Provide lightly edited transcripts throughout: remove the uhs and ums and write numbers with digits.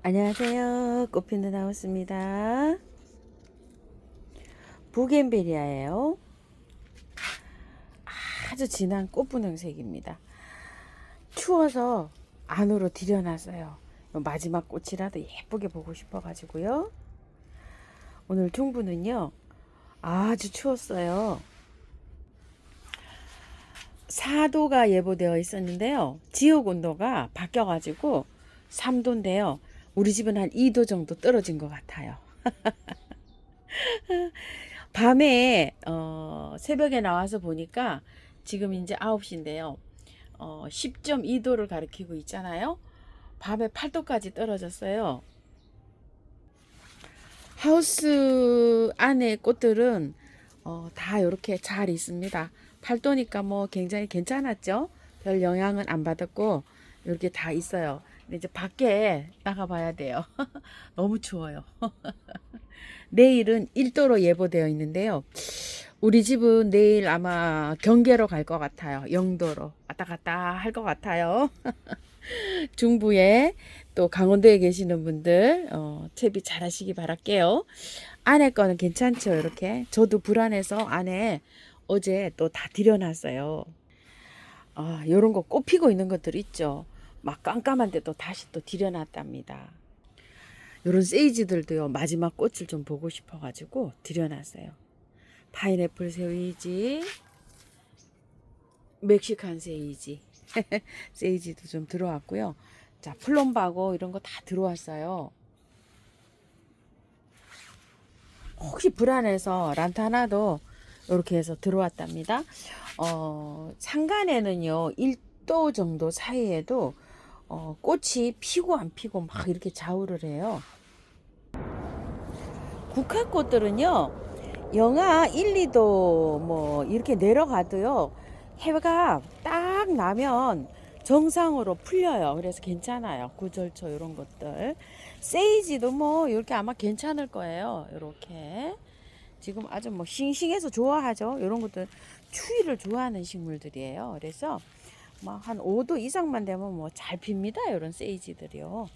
안녕하세요. 꽃핀도 나왔습니다. 부겐베리아예요. 아주 진한 꽃분홍색입니다. 추워서 안으로 들여놨어요. 마지막 꽃이라도 예쁘게 보고 싶어가지고요. 오늘 중부는요 아주 추웠어요. 4도가 예보되어 있었는데요. 지역 온도가 바뀌어가지고 3도인데요. 우리 집은 한 2도 정도 떨어진 것 같아요. 밤에 새벽에 나와서 보니까 지금 이제 9시인데요. 10.2도를 가리키고 있잖아요. 밤에 8도까지 떨어졌어요. 하우스 안에 꽃들은 다 이렇게 잘 있습니다. 8도니까 뭐 굉장히 괜찮았죠. 별 영향은 안 받았고 이렇게 다 있어요. 근데 이제 밖에 나가 봐야 돼요. 너무 추워요. 내일은 1도로 예보되어 있는데요. 우리 집은 내일 아마 경계로 갈 것 같아요. 0도로 왔다 갔다 할 것 같아요. 중부에 또 강원도에 계시는 분들 채비 잘 하시기 바랄게요. 안에 거는 괜찮죠. 이렇게 저도 불안해서 안에 어제 또 다 들여놨어요. 요런 거 꽃 피고 있는 것들 있죠. 막 깜깜한데 또 다시 또 들여놨답니다. 요런 세이지들도요 마지막 꽃을 좀 보고 싶어 가지고 들여놨어요. 파인애플 세이지, 멕시칸 세이지 세이지도 좀 들어왔고요. 자, 플럼바고 이런 거 다 들어왔어요. 혹시 불안해서 란타나도 이렇게 해서 들어왔답니다. 상간에는요 1도 정도 사이에도 꽃이 피고 안 피고 막 이렇게 좌우를 해요. 국화꽃들은요 영하 1, 2도 뭐 이렇게 내려가도요 해가 딱 나면 정상으로 풀려요. 그래서 괜찮아요. 구절초 이런 것들. 세이지도 뭐 이렇게 아마 괜찮을 거예요. 이렇게 지금 아주 뭐 싱싱해서 좋아하죠. 이런 것들 추위를 좋아하는 식물들이에요. 그래서 뭐 한 5도 이상만 되면 뭐 잘 핍니다. 이런 세이지들이요.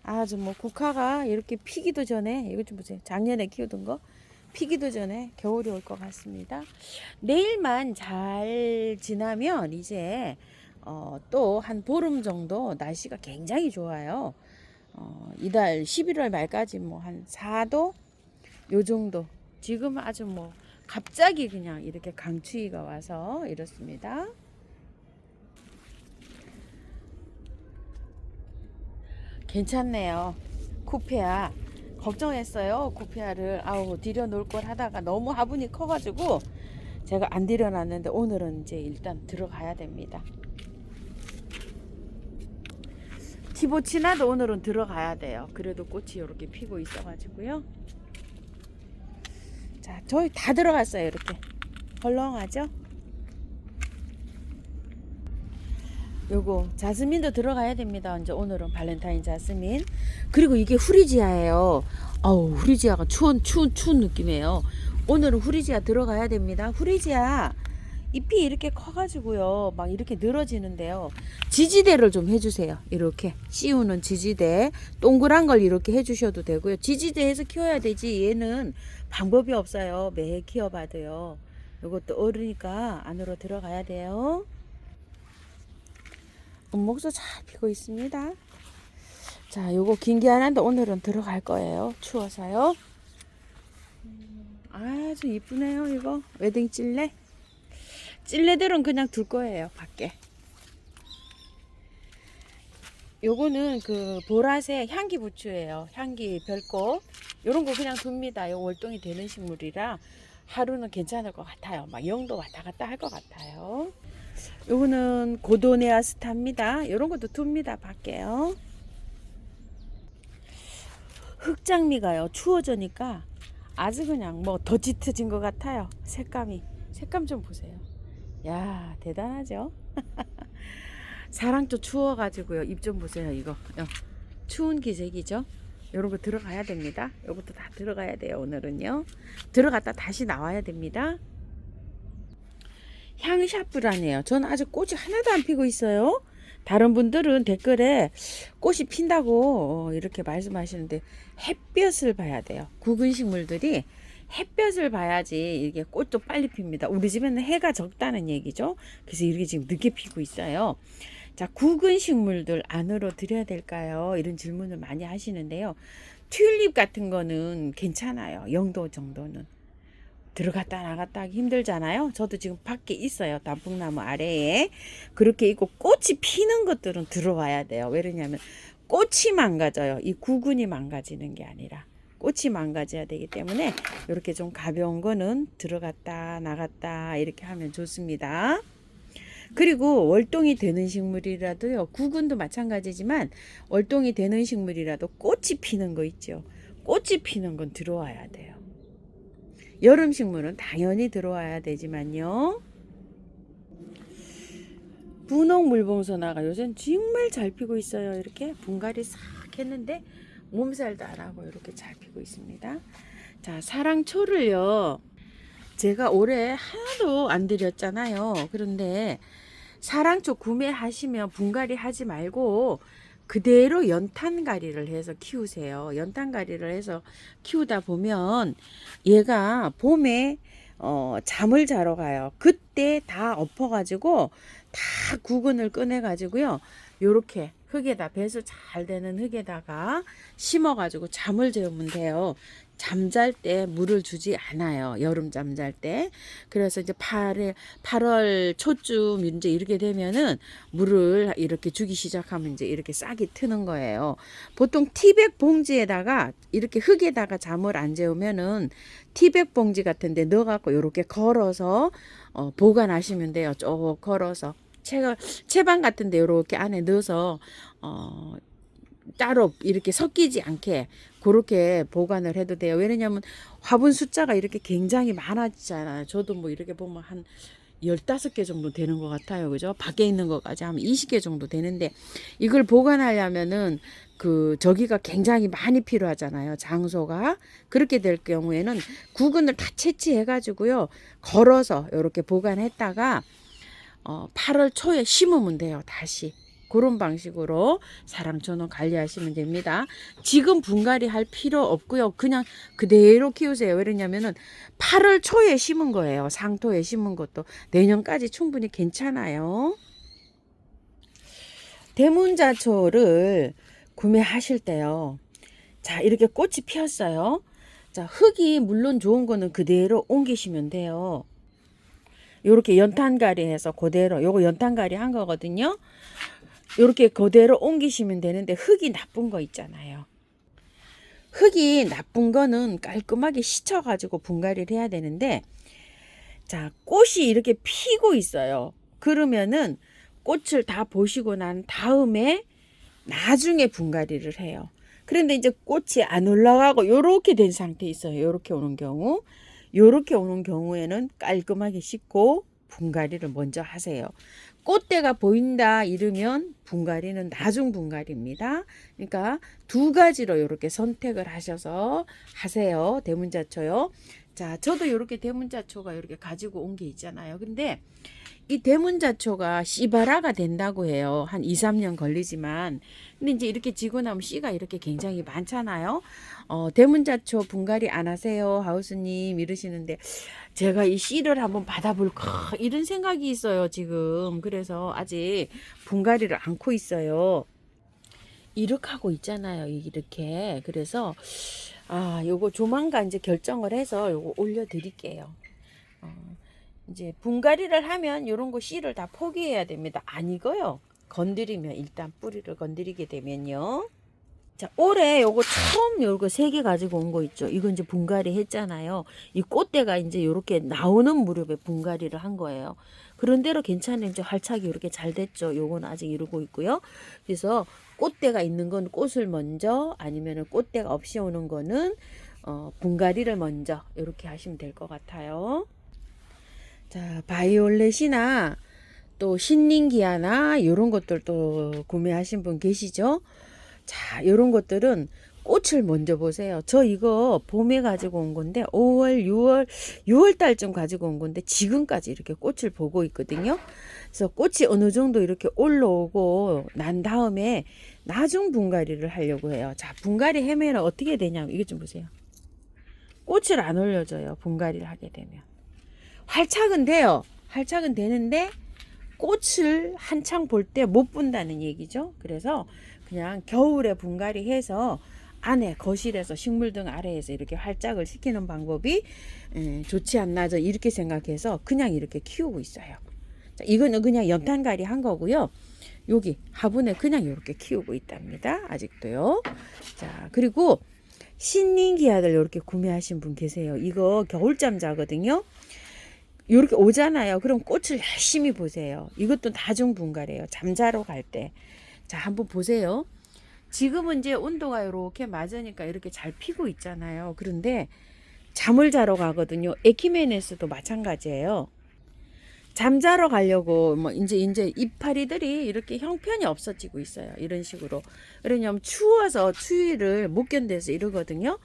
아주 뭐 국화가 이렇게 피기도 전에 이거 좀 보세요. 작년에 키우던 거 피기도 전에 겨울이 올 것 같습니다. 내일만 잘 지나면 이제 또 한 보름 정도 날씨가 굉장히 좋아요. 이달 11월 말까지 뭐 한 4도 요 정도. 지금 아주 뭐 갑자기 그냥 이렇게 강추위가 와서 이렇습니다. 괜찮네요. 쿠페아 걱정했어요. 쿠페아를 아우 들여놓을 걸 하다가 너무 화분이 커가지고 제가 안 들여놨는데 오늘은 이제 일단 들어가야 됩니다. 티보치나도 오늘은 들어가야 돼요. 그래도 꽃이 이렇게 피고 있어가지고요. 자, 저희 다 들어갔어요. 이렇게 헐렁하죠? 요거 자스민도 들어가야 됩니다. 이제 오늘은 발렌타인 자스민. 그리고 이게 후리지아예요. 아우 후리지아가 추운 느낌이에요. 오늘은 후리지아 들어가야 됩니다. 후리지아 잎이 이렇게 커가지고요 막 이렇게 늘어지는데요. 지지대를 좀 해주세요. 이렇게 씌우는 지지대 동그란 걸 이렇게 해주셔도 되고요. 지지대에서 키워야 되지 얘는 방법이 없어요. 매해 키워봐도요. 이것도 어르니까 안으로 들어가야 돼요. 은목도 잘 피고 있습니다. 자, 요거 긴게 하나인데 오늘은 들어갈 거예요. 추워서요. 아주 이쁘네요. 이거 웨딩 찔레. 찔레들은 그냥 둘 거예요. 밖에. 요거는 그 보라색 향기 부추예요. 향기 별꽃. 요런 거 그냥 둡니다. 요 월동이 되는 식물이라 하루는 괜찮을 것 같아요. 막 0도 왔다 갔다 할 것 같아요. 요거는 고도네아스타입니다. 요런 것도 둡니다. 밖에요. 흑장미가요. 추워지니까 아주 그냥 뭐 더 짙어진 것 같아요. 색감이. 색감 좀 보세요. 야, 대단하죠? 사랑도 추워가지고요. 잎 좀 보세요. 이거 추운 기색이죠. 요런 거 들어가야 됩니다. 요것도 다 들어가야 돼요. 오늘은요. 들어갔다 다시 나와야 됩니다. 향샤프라네요. 저는 아직 꽃이 하나도 안 피고 있어요. 다른 분들은 댓글에 꽃이 핀다고 이렇게 말씀하시는데 햇볕을 봐야 돼요. 국은 식물들이 햇볕을 봐야지 이게 꽃도 빨리 핍니다. 우리 집에는 해가 적다는 얘기죠. 그래서 이렇게 지금 늦게 피고 있어요. 자, 국은 식물들 안으로 들여야 될까요? 이런 질문을 많이 하시는데요. 튤립 같은 거는 괜찮아요. 0도 정도는. 들어갔다 나갔다 하기 힘들잖아요. 저도 지금 밖에 있어요. 단풍나무 아래에. 그렇게 있고 꽃이 피는 것들은 들어와야 돼요. 왜냐면 꽃이 망가져요. 이 구근이 망가지는 게 아니라 꽃이 망가져야 되기 때문에 이렇게 좀 가벼운 거는 들어갔다 나갔다 이렇게 하면 좋습니다. 그리고 월동이 되는 식물이라도요. 구근도 마찬가지지만 월동이 되는 식물이라도 꽃이 피는 거 있죠. 꽃이 피는 건 들어와야 돼요. 여름 식물은 당연히 들어와야 되지만요. 분홍 물봉선화가 요즘 정말 잘 피고 있어요. 이렇게 분갈이 싹 했는데 몸살도 안 하고 이렇게 잘 피고 있습니다. 자, 사랑초를요. 제가 올해 하나도 안 드렸잖아요. 그런데 사랑초 구매하시면 분갈이 하지 말고 그대로 연탄가리를 해서 키우세요. 연탄가리를 해서 키우다 보면 얘가 봄에 잠을 자러 가요. 그때 다 엎어가지고 다 구근을 꺼내가지고요. 요렇게 흙에다 배수 잘 되는 흙에다가 심어가지고 잠을 재우면 돼요. 잠잘 때 물을 주지 않아요. 여름 잠잘 때. 그래서 이제 8월 초쯤 이제 이렇게 되면은 물을 이렇게 주기 시작하면 이제 이렇게 싹이 트는 거예요. 보통 티백 봉지에다가 이렇게 흙에다가 잠을 안 재우면은 티백 봉지 같은데 넣어갖고 이렇게 걸어서 보관하시면 돼요. 쭉 걸어서. 채반 같은데 이렇게 안에 넣어서 따로 이렇게 섞이지 않게 그렇게 보관을 해도 돼요. 왜냐면 화분 숫자가 이렇게 굉장히 많아지잖아요. 저도 뭐 이렇게 보면 한 15개 정도 되는 것 같아요. 그죠? 밖에 있는 것까지 하면 20개 정도 되는데 이걸 보관하려면은 저기가 굉장히 많이 필요하잖아요. 장소가. 그렇게 될 경우에는 구근을 다 채취해 가지고요. 걸어서 이렇게 보관했다가 8월 초에 심으면 돼요. 다시. 그런 방식으로 사랑초는 관리하시면 됩니다. 지금 분갈이 할 필요 없고요. 그냥 그대로 키우세요. 왜냐면은 8월 초에 심은 거예요. 상토에 심은 것도 내년까지 충분히 괜찮아요. 대문자초를 구매하실 때요. 자, 이렇게 꽃이 피었어요. 자, 흙이 물론 좋은 거는 그대로 옮기시면 돼요. 요렇게 연탄가리 해서 그대로 요거 연탄가리 한 거거든요. 요렇게 그대로 옮기시면 되는데 흙이 나쁜 거 있잖아요. 흙이 나쁜 거는 깔끔하게 씻어가지고 분갈이를 해야 되는데 자, 꽃이 이렇게 피고 있어요. 그러면은 꽃을 다 보시고 난 다음에 나중에 분갈이를 해요. 그런데 이제 꽃이 안 올라가고 요렇게 된 상태에 있어요. 요렇게 오는 경우. 요렇게 오는 경우에는 깔끔하게 씻고 분갈이를 먼저 하세요. 꽃대가 보인다 이러면 분갈이는 나중 분갈이입니다. 그러니까 두 가지로 이렇게 선택을 하셔서 하세요. 대문자초요. 자, 저도 이렇게 대문자초가 이렇게 가지고 온 게 있잖아요. 근데 이 대문자초가 씨바라가 된다고 해요. 한 2, 3년 걸리지만. 근데 이제 이렇게 지고 나면 씨가 이렇게 굉장히 많잖아요. 대문자초 분갈이 안 하세요, 하우스님 이러시는데 제가 이 씨를 한번 받아볼까 이런 생각이 있어요, 지금. 그래서 아직 분갈이를 않고 있어요. 이렇게 하고 있잖아요, 이렇게. 그래서 요거 조만간 이제 결정을 해서 요거 올려드릴게요. 이제 분갈이를 하면 요런 거 씨를 다 포기해야 됩니다. 안 익어요. 건드리면 일단 뿌리를 건드리게 되면요. 자, 올해 요거 처음 요거 3개 가지고 온 거 있죠. 이거 이제 분갈이 했잖아요. 이 꽃대가 이제 요렇게 나오는 무렵에 분갈이를 한 거예요. 그런 대로 괜찮은 이제 활착이 이렇게 잘 됐죠. 요건 아직 이러고 있고요. 그래서 꽃대가 있는 건 꽃을 먼저 아니면은 꽃대가 없이 오는 거는 분갈이를 먼저 이렇게 하시면 될 것 같아요. 자, 바이올렛이나 또 신nin기아나 이런 것들도 구매하신 분 계시죠? 자, 이런 것들은 꽃을 먼저 보세요. 저 이거 봄에 가지고 온 건데 5월, 6월 달쯤 가지고 온 건데 지금까지 이렇게 꽃을 보고 있거든요. 그래서 꽃이 어느 정도 이렇게 올라오고 난 다음에 나중 분갈이를 하려고 해요. 자, 분갈이 하면 어떻게 되냐면 이것 좀 보세요. 꽃을 안 올려줘요. 분갈이를 하게 되면. 활착은 돼요. 활착은 되는데 꽃을 한창 볼 때 못 본다는 얘기죠. 그래서 그냥 겨울에 분갈이 해서 안에 거실에서 식물등 아래에서 이렇게 활짝을 시키는 방법이 좋지 않나 저 이렇게 생각해서 그냥 이렇게 키우고 있어요. 자, 이거는 그냥 연탄갈이 한 거고요. 여기 화분에 그냥 이렇게 키우고 있답니다. 아직도요. 자, 그리고 신nin기아들 이렇게 구매하신 분 계세요. 이거 겨울잠자거든요. 이렇게 오잖아요. 그럼 꽃을 열심히 보세요. 이것도 다중분갈이에요. 잠자러 갈 때. 자, 한번 보세요. 지금은 이제 온도가 이렇게 맞으니까 이렇게 잘 피고 있잖아요. 그런데 잠을 자러 가거든요. 에키메네스도 마찬가지예요. 잠자러 가려고 뭐 이제 이파리들이 이렇게 형편이 없어지고 있어요. 이런 식으로. 왜냐면 추워서 추위를 못 견뎌서 이러거든요.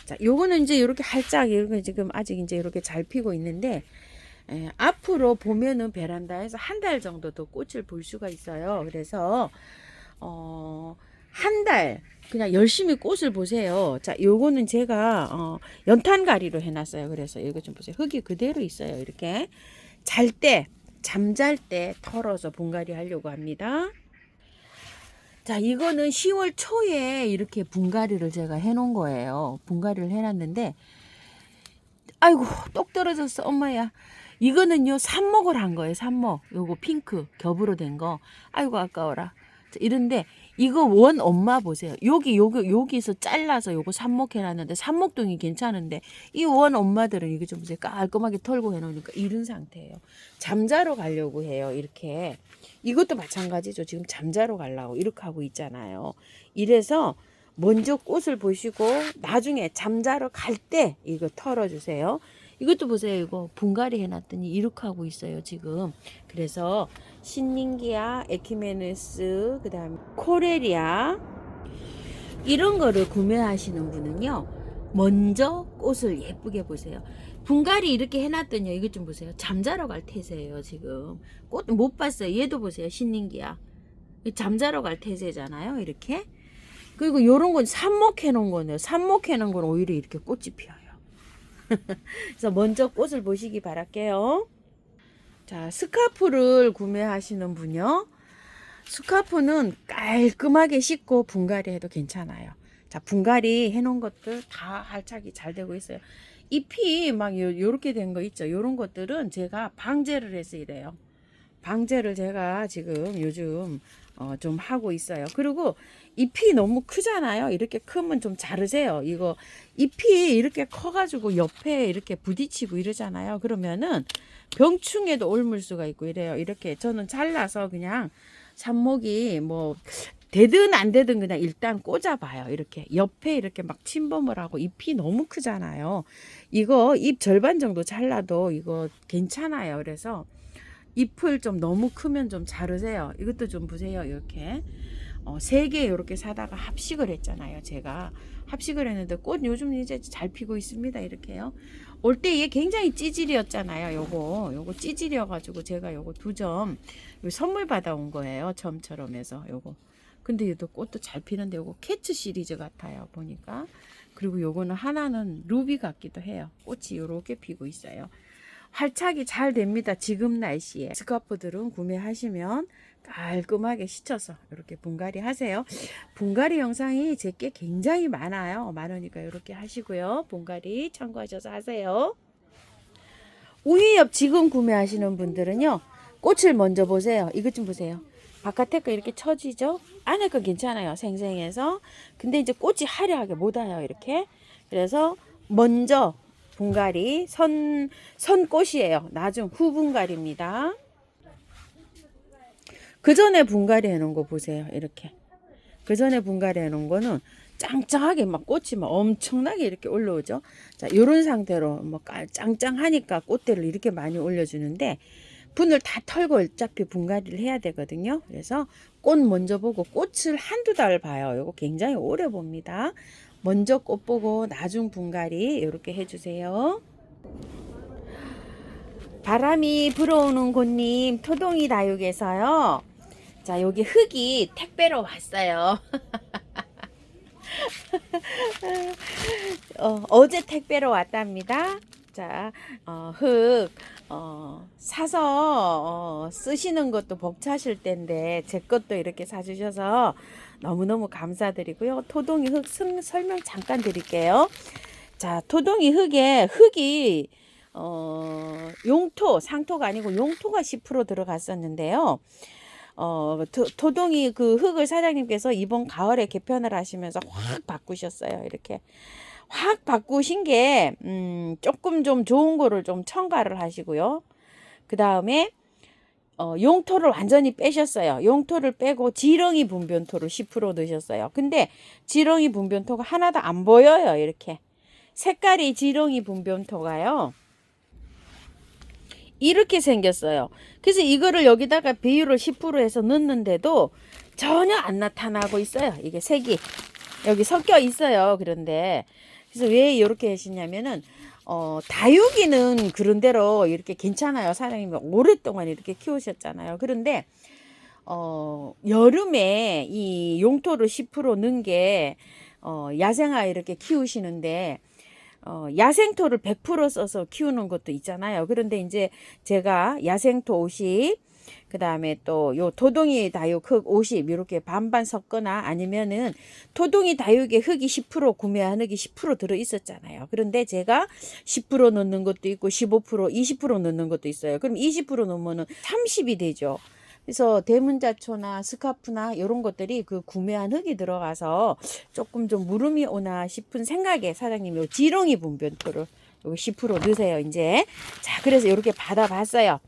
자, 요거는 이제 이렇게 활짝 이렇게 지금 아직 이제 이렇게 잘 피고 있는데 앞으로 보면은 베란다에서 한 달 정도 더 꽃을 볼 수가 있어요. 그래서 한 달 그냥 열심히 꽃을 보세요. 자, 요거는 제가 연탄가리로 해놨어요. 그래서 이거 좀 보세요. 흙이 그대로 있어요. 이렇게 잘 때, 잠잘 때 털어서 분갈이 하려고 합니다. 자, 이거는 10월 초에 이렇게 분갈이를 제가 해놓은 거예요. 분갈이를 해놨는데, 아이고, 똑 떨어졌어, 엄마야. 이거는요, 삽목을 한 거예요, 삽목. 요거 핑크, 겹으로 된 거. 아이고, 아까워라. 자, 이런데, 이거 원 엄마 보세요. 여기서 잘라서 요거 삽목해놨는데, 삽목등이 괜찮은데, 이 원 엄마들은 이거 좀 보세요. 깔끔하게 털고 해놓으니까 이런 상태예요. 잠자러 가려고 해요, 이렇게. 이것도 마찬가지죠. 지금 잠자러 가려고 이렇게 하고 있잖아요. 이래서, 먼저 꽃을 보시고, 나중에 잠자러 갈 때 이거 털어주세요. 이것도 보세요. 이거 분갈이 해놨더니 이렇게 하고 있어요. 지금. 그래서 신nin기아, 에키메네스, 그 다음에 코렐리아 이런 거를 구매하시는 분은요. 먼저 꽃을 예쁘게 보세요. 분갈이 이렇게 해놨더니 이것 좀 보세요. 잠자러 갈 태세예요. 지금. 꽃 못 봤어요. 얘도 보세요. 신nin기아. 잠자러 갈 태세잖아요. 이렇게. 그리고 요런 건 삽목해 놓은 거네요. 삽목해 놓은 건 오히려 이렇게 꽃이 피어요. 그래서 먼저 꽃을 보시기 바랄게요. 자, 스카프를 구매하시는 분요. 스카프는 깔끔하게 씻고 분갈이 해도 괜찮아요. 자, 분갈이 해놓은 것들 다 활착이 잘 되고 있어요. 잎이 막 요렇게 된 거 있죠. 요런 것들은 제가 방제를 해서 이래요. 방제를 제가 지금 요즘 좀 하고 있어요. 그리고 잎이 너무 크잖아요. 이렇게 크면 좀 자르세요. 이거 잎이 이렇게 커가지고 옆에 이렇게 부딪히고 이러잖아요. 그러면은 병충해도 옮을 수가 있고 이래요. 이렇게 저는 잘라서 그냥 삽목이 뭐 되든 안 되든 그냥 일단 꽂아봐요. 이렇게 옆에 이렇게 막 침범을 하고 잎이 너무 크잖아요. 이거 잎 절반 정도 잘라도 이거 괜찮아요. 그래서 잎을 좀 너무 크면 좀 자르세요. 이것도 좀 보세요. 이렇게 3개 이렇게 사다가 합식을 했잖아요. 제가 합식을 했는데 꽃 요즘 이제 잘 피고 있습니다. 이렇게요. 올 때 얘 굉장히 찌질이었잖아요. 요거 찌질이어가지고 제가 요거 2점 선물 받아온 거예요. 점처럼 해서 요거. 근데 얘도 꽃도 잘 피는데 요거 캐츠 시리즈 같아요. 보니까. 그리고 요거는 하나는 루비 같기도 해요. 꽃이 요렇게 피고 있어요. 활착이 잘 됩니다. 지금 날씨에. 스카프들은 구매하시면 깔끔하게 씻어서 이렇게 분갈이 하세요. 분갈이 영상이 제게 굉장히 많아요. 많으니까 이렇게 하시고요. 분갈이 참고하셔서 하세요. 우유엽 지금 구매하시는 분들은요. 꽃을 먼저 보세요. 이것 좀 보세요. 바깥에 거 이렇게 처지죠? 안에 거 괜찮아요. 생생해서. 근데 이제 꽃이 화려하게 못 와요. 이렇게. 그래서 먼저 분갈이 선꽃이에요. 나중 후분갈입니다. 그 전에 분갈이 해놓은 거 보세요. 이렇게. 그 전에 분갈이 해놓은 거는 짱짱하게 막 꽃이 막 엄청나게 이렇게 올라오죠. 자, 요런 상태로 뭐 짱짱하니까 꽃대를 이렇게 많이 올려주는데 분을 다 털고 어차피 분갈이를 해야 되거든요. 그래서 꽃 먼저 보고 꽃을 한두 달 봐요. 요거 굉장히 오래 봅니다. 먼저 꽃 보고 나중 분갈이 이렇게 해주세요. 바람이 불어오는 곳님 토동이 다육에서요. 자, 여기 흙이 택배로 왔어요. 어제 택배로 왔답니다. 자, 흙 사서 쓰시는 것도 벅차실 텐데 제 것도 이렇게 사주셔서 너무너무 감사드리고요. 토동이 흙 설명 잠깐 드릴게요. 자, 토동이 흙이 용토, 상토가 아니고 용토가 10% 들어갔었는데요. 토동이 그 흙을 사장님께서 이번 가을에 개편을 하시면서 확 바꾸셨어요. 이렇게 확 바꾸신 게 조금 좀 좋은 거를 좀 첨가를 하시고요. 그 다음에 용토를 완전히 빼셨어요. 용토를 빼고 지렁이 분변토를 10% 넣으셨어요. 근데 지렁이 분변토가 하나도 안 보여요. 이렇게 색깔이 지렁이 분변토가요. 이렇게 생겼어요. 그래서 이거를 여기다가 비율을 10% 해서 넣는데도 전혀 안 나타나고 있어요. 이게 색이 여기 섞여 있어요. 그런데 그래서 왜 이렇게 하시냐면은 다육이는 그런 대로 이렇게 괜찮아요. 사장님이 오랫동안 이렇게 키우셨잖아요. 그런데 여름에 이 용토를 10% 넣은 게 야생화 이렇게 키우시는데 야생토를 100% 써서 키우는 것도 있잖아요. 그런데 이제 제가 야생토 50, 그 다음에 또 요 토동이 다육 흙 50 이렇게 반반 섞거나 아니면은 토동이 다육에 흙이 10% 구매한 흙이 10% 들어 있었잖아요. 그런데 제가 10% 넣는 것도 있고 15%, 20% 넣는 것도 있어요. 그럼 20% 넣으면은 30이 되죠. 그래서 대문자초나 스카프나 이런 것들이 그 구매한 흙이 들어가서 조금 좀 물음이 오나 싶은 생각에 사장님이 지렁이 분변토를 여기 10% 넣으세요. 이제 자, 그래서 이렇게 받아봤어요.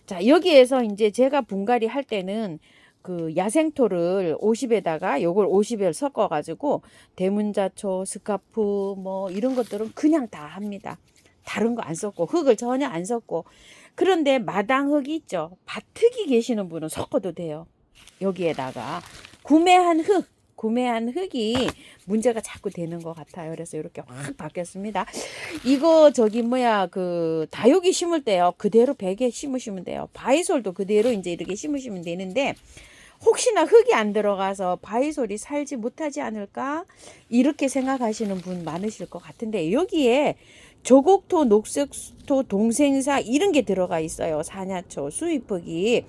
자, 여기에서 이제 제가 분갈이 할 때는 그 야생토를 50에다가 요걸 50을 섞어 가지고 대문자초, 스카프 뭐 이런 것들은 그냥 다 합니다. 다른 거 안 섞고 흙을 전혀 안 섞고. 그런데 마당 흙이 있죠. 밭흙이 계시는 분은 섞어도 돼요. 여기에다가 구매한 흙이 문제가 자꾸 되는 것 같아요. 그래서 이렇게 확 바뀌었습니다. 이거 저기 뭐야 그 다육이 심을 때요. 그대로 베개 심으시면 돼요. 바이솔도 그대로 이제 이렇게 심으시면 되는데 혹시나 흙이 안 들어가서 바이솔이 살지 못하지 않을까 이렇게 생각하시는 분 많으실 것 같은데 여기에 조곡토, 녹색토, 동생사 이런 게 들어가 있어요. 사냐초, 수입흙이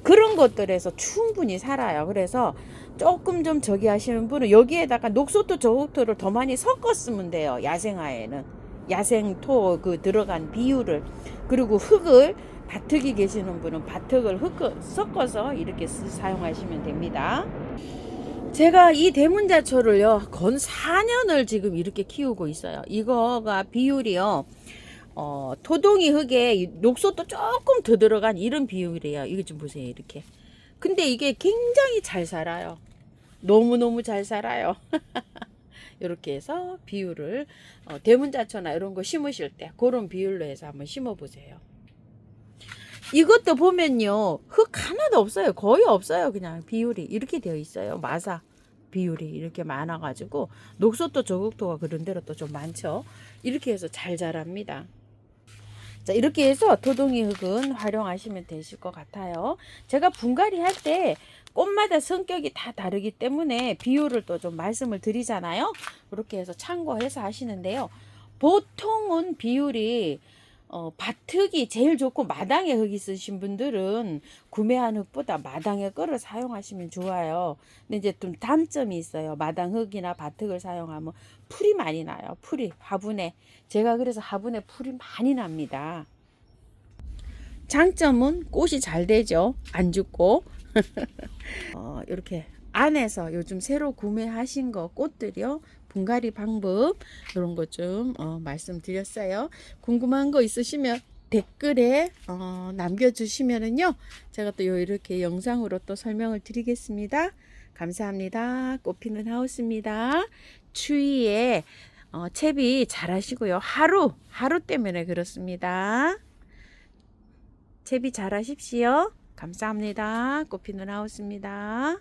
그런 것들에서 충분히 살아요. 그래서 조금 좀 저기 하시는 분은 여기에다가 녹소토, 조곡토를 더 많이 섞었으면 돼요. 야생화에는 야생토 그 들어간 비율을 그리고 흙을 밭흙이 계시는 분은 밭흙을 섞어서 이렇게 사용하시면 됩니다. 제가 이 대문자초를요 건 4년을 지금 이렇게 키우고 있어요. 이거가 비율이요 토동이 흙에 녹소도 조금 더 들어간 이런 비율이에요. 이거 좀 보세요. 이렇게 근데 이게 굉장히 잘 살아요. 너무너무 잘 살아요. 이렇게 해서 비율을 대문자초나 이런 거 심으실 때 그런 비율로 해서 한번 심어 보세요. 이것도 보면요 흙 하나도 없어요. 거의 없어요. 그냥 비율이 이렇게 되어 있어요. 마사 비율이 이렇게 많아 가지고 녹소토 조국토가 그런 대로 또 좀 많죠. 이렇게 해서 잘 자랍니다. 자, 이렇게 해서 토동이 흙은 활용하시면 되실 것 같아요. 제가 분갈이 할 때 꽃마다 성격이 다 다르기 때문에 비율을 또 좀 말씀을 드리잖아요. 그렇게 해서 참고해서 하시는데요. 보통은 비율이 밭흙이 제일 좋고 마당에 흙이 있으신 분들은 구매한 흙보다 마당의 거를 사용하시면 좋아요. 근데 이제 좀 단점이 있어요. 마당 흙이나 밭흙을 사용하면 풀이 많이 나요. 풀이 화분에 제가 그래서 화분에 풀이 많이 납니다. 장점은 꽃이 잘 되죠. 안 죽고 이렇게 안에서 요즘 새로 구매하신 거 꽃들이요. 분갈이 방법 이런 것 좀 말씀드렸어요. 궁금한 거 있으시면 댓글에 남겨주시면은요. 제가 또 이렇게 영상으로 또 설명을 드리겠습니다. 감사합니다. 꽃피는 하우스입니다. 추위에 채비 잘 하시고요. 하루 때문에 그렇습니다. 채비 잘 하십시오. 감사합니다. 꽃피는 하우스입니다.